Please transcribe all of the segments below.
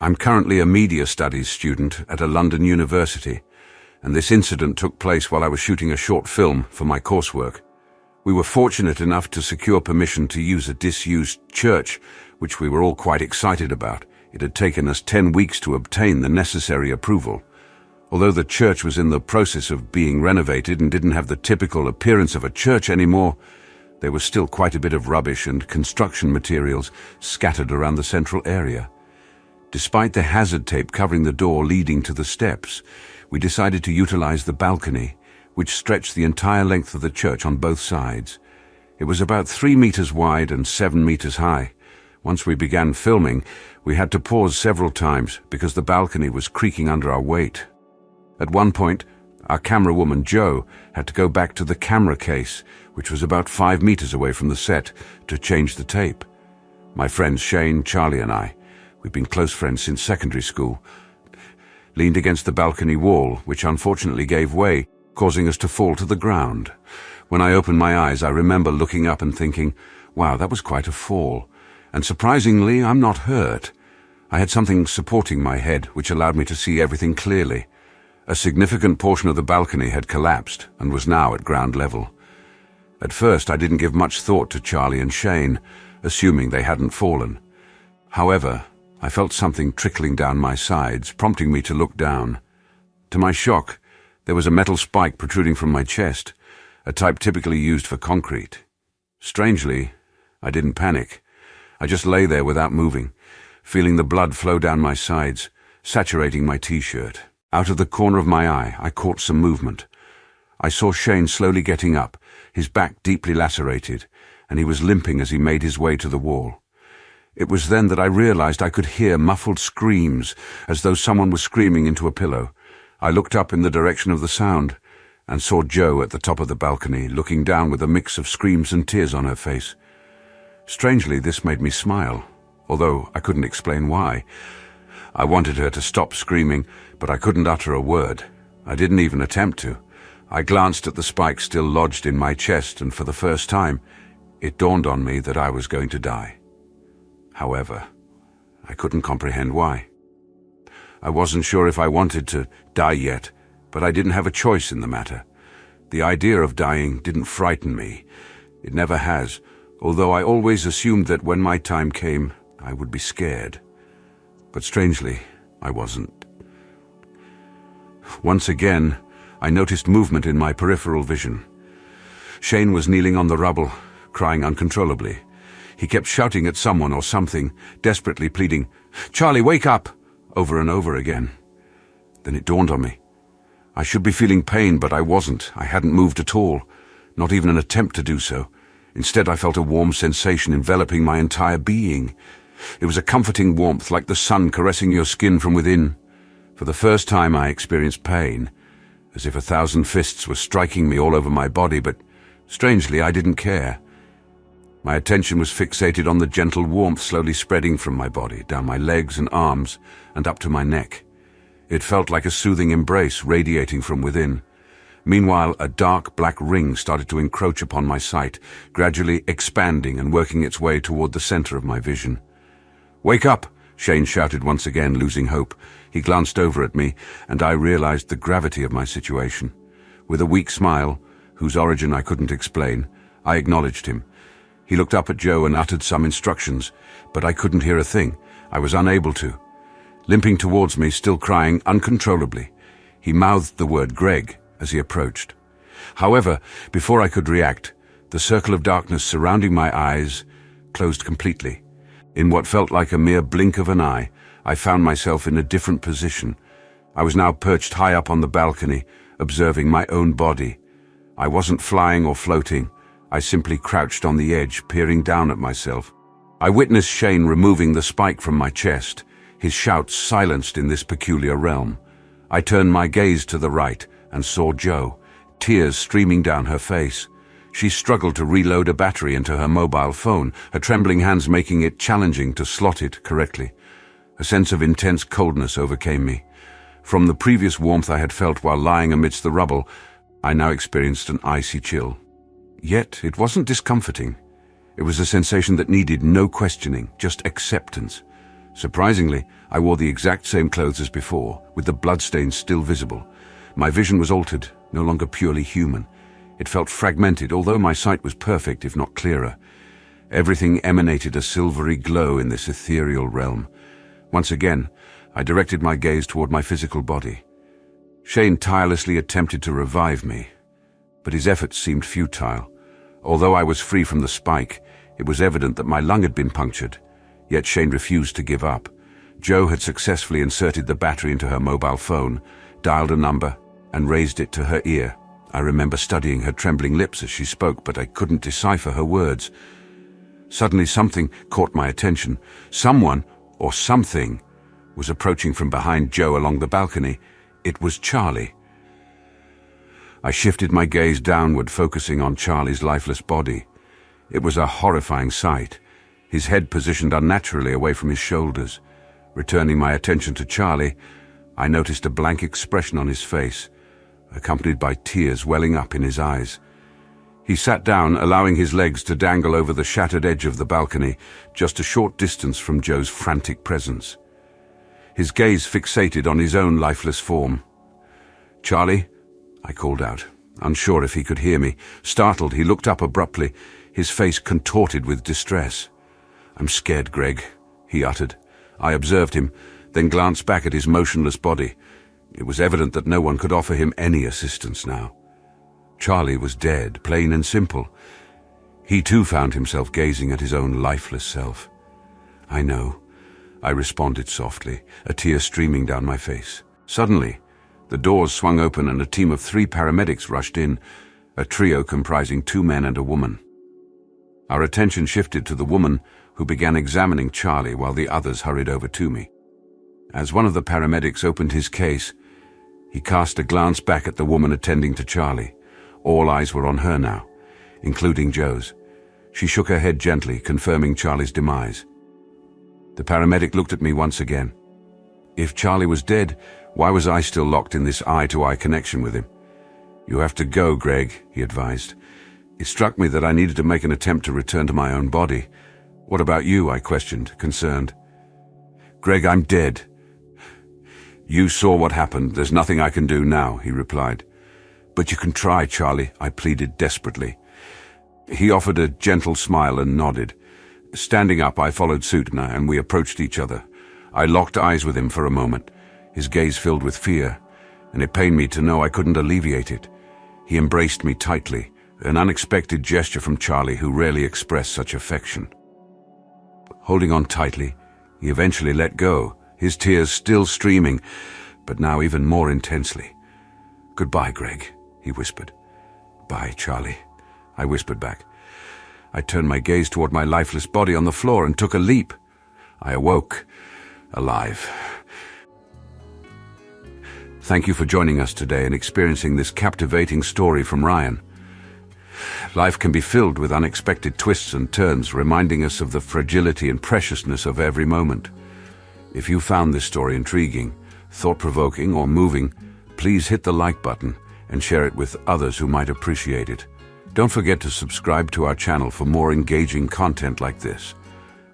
I'm currently a media studies student at a London university, and this incident took place while I was shooting a short film for my coursework. We were fortunate enough to secure permission to use a disused church, which we were all quite excited about. It had taken us 10 weeks to obtain the necessary approval. Although the church was in the process of being renovated and didn't have the typical appearance of a church anymore, there was still quite a bit of rubbish and construction materials scattered around the central area. Despite the hazard tape covering the door leading to the steps, we decided to utilize the balcony, which stretched the entire length of the church on both sides. It was about 3 meters wide and 7 meters high. Once we began filming, we had to pause several times because the balcony was creaking under our weight. At one point, our camera woman, Jo, had to go back to the camera case, which was about 5 meters away from the set, to change the tape. My friends Shane, Charlie and I, we've been close friends since secondary school, leaned against the balcony wall, which unfortunately gave way, causing us to fall to the ground. When I opened my eyes, I remember looking up and thinking, wow, that was quite a fall. And surprisingly, I'm not hurt. I had something supporting my head, which allowed me to see everything clearly. A significant portion of the balcony had collapsed and was now at ground level. At first, I didn't give much thought to Charlie and Shane, assuming they hadn't fallen. However, I felt something trickling down my sides, prompting me to look down. To my shock, there was a metal spike protruding from my chest, a type typically used for concrete. Strangely, I didn't panic. I just lay there without moving, feeling the blood flow down my sides, saturating my t-shirt. Out of the corner of my eye, I caught some movement. I saw Shane slowly getting up, his back deeply lacerated, and he was limping as he made his way to the wall. It was then that I realized I could hear muffled screams, as though someone was screaming into a pillow. I looked up in the direction of the sound, and saw Jo at the top of the balcony, looking down with a mix of screams and tears on her face. Strangely, this made me smile, although I couldn't explain why. I wanted her to stop screaming, but I couldn't utter a word. I didn't even attempt to. I glanced at the spike still lodged in my chest, and for the first time, it dawned on me that I was going to die. However, I couldn't comprehend why. I wasn't sure if I wanted to die yet, but I didn't have a choice in the matter. The idea of dying didn't frighten me. It never has, although I always assumed that when my time came, I would be scared. But strangely, I wasn't. Once again, I noticed movement in my peripheral vision. Shane was kneeling on the rubble, crying uncontrollably. He kept shouting at someone or something, desperately pleading, "Charlie, wake up!" over and over again. Then it dawned on me. I should be feeling pain, but I wasn't. I hadn't moved at all, not even an attempt to do so. Instead, I felt a warm sensation enveloping my entire being. It was a comforting warmth, like the sun caressing your skin from within. For the first time, I experienced pain, as if 1,000 fists were striking me all over my body, but strangely, I didn't care. My attention was fixated on the gentle warmth slowly spreading from my body, down my legs and arms, and up to my neck. It felt like a soothing embrace radiating from within. Meanwhile, a dark black ring started to encroach upon my sight, gradually expanding and working its way toward the center of my vision. "Wake up!" Shane shouted once again, losing hope. He glanced over at me, and I realized the gravity of my situation. With a weak smile, whose origin I couldn't explain, I acknowledged him. He looked up at Jo and uttered some instructions, but I couldn't hear a thing. I was unable to. Limping towards me, still crying uncontrollably, he mouthed the word Greg as he approached. However, before I could react, the circle of darkness surrounding my eyes closed completely. In what felt like a mere blink of an eye, I found myself in a different position. I was now perched high up on the balcony, observing my own body. I wasn't flying or floating. I simply crouched on the edge, peering down at myself. I witnessed Shane removing the spike from my chest, his shouts silenced in this peculiar realm. I turned my gaze to the right and saw Jo, tears streaming down her face. She struggled to reload a battery into her mobile phone, her trembling hands making it challenging to slot it correctly. A sense of intense coldness overcame me. From the previous warmth I had felt while lying amidst the rubble, I now experienced an icy chill. Yet it wasn't discomforting. It was a sensation that needed no questioning, just acceptance. Surprisingly, I wore the exact same clothes as before, with the bloodstains still visible. My vision was altered, no longer purely human. It felt fragmented, although my sight was perfect, if not clearer. Everything emanated a silvery glow in this ethereal realm. Once again, I directed my gaze toward my physical body. Shane tirelessly attempted to revive me, but his efforts seemed futile. Although I was free from the spike, it was evident that my lung had been punctured, yet Shane refused to give up. Jo had successfully inserted the battery into her mobile phone, dialed a number, and raised it to her ear. I remember studying her trembling lips as she spoke, but I couldn't decipher her words. Suddenly something caught my attention. Someone, or something, was approaching from behind Jo along the balcony. It was Charlie. I shifted my gaze downward, focusing on Charlie's lifeless body. It was a horrifying sight, his head positioned unnaturally away from his shoulders. Returning my attention to Charlie, I noticed a blank expression on his face, accompanied by tears welling up in his eyes. He sat down, allowing his legs to dangle over the shattered edge of the balcony, just a short distance from Jo's frantic presence. His gaze fixated on his own lifeless form. "Charlie?" I called out, unsure if he could hear me. Startled, he looked up abruptly, his face contorted with distress. "I'm scared, Greg," he uttered. I observed him, then glanced back at his motionless body. It was evident that no one could offer him any assistance now. Charlie was dead, plain and simple. He too found himself gazing at his own lifeless self. "I know," I responded softly, a tear streaming down my face. Suddenly, the doors swung open and a team of 3 paramedics rushed in, a trio comprising 2 men and a woman. Our attention shifted to the woman, who began examining Charlie while the others hurried over to me. As one of the paramedics opened his case, he cast a glance back at the woman attending to Charlie. All eyes were on her now, including Jo's. She shook her head gently, confirming Charlie's demise. The paramedic looked at me once again. If Charlie was dead, why was I still locked in this eye-to-eye connection with him? "You have to go, Greg," he advised. It struck me that I needed to make an attempt to return to my own body. "What about you?" I questioned, concerned. "Greg, I'm dead." "You saw what happened. There's nothing I can do now," he replied. "But you can try, Charlie," I pleaded desperately. He offered a gentle smile and nodded. Standing up, I followed suit, and we approached each other. I locked eyes with him for a moment, his gaze filled with fear, and it pained me to know I couldn't alleviate it. He embraced me tightly, an unexpected gesture from Charlie, who rarely expressed such affection. Holding on tightly, he eventually let go, his tears still streaming, but now even more intensely. "Goodbye, Greg," he whispered. "Bye, Charlie," I whispered back. I turned my gaze toward my lifeless body on the floor and took a leap. I awoke, alive. Thank you for joining us today and experiencing this captivating story from Ryan. Life can be filled with unexpected twists and turns, reminding us of the fragility and preciousness of every moment. If you found this story intriguing, thought-provoking, or moving, please hit the like button and share it with others who might appreciate it. Don't forget to subscribe to our channel for more engaging content like this.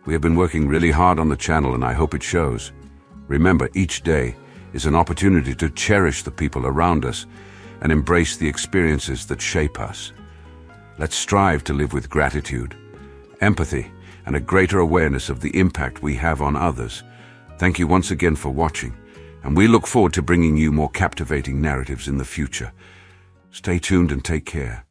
We have been working really hard on the channel and I hope it shows. Remember, each day is an opportunity to cherish the people around us and embrace the experiences that shape us. Let's strive to live with gratitude, empathy, and a greater awareness of the impact we have on others. Thank you once again for watching, and we look forward to bringing you more captivating narratives in the future. Stay tuned and take care.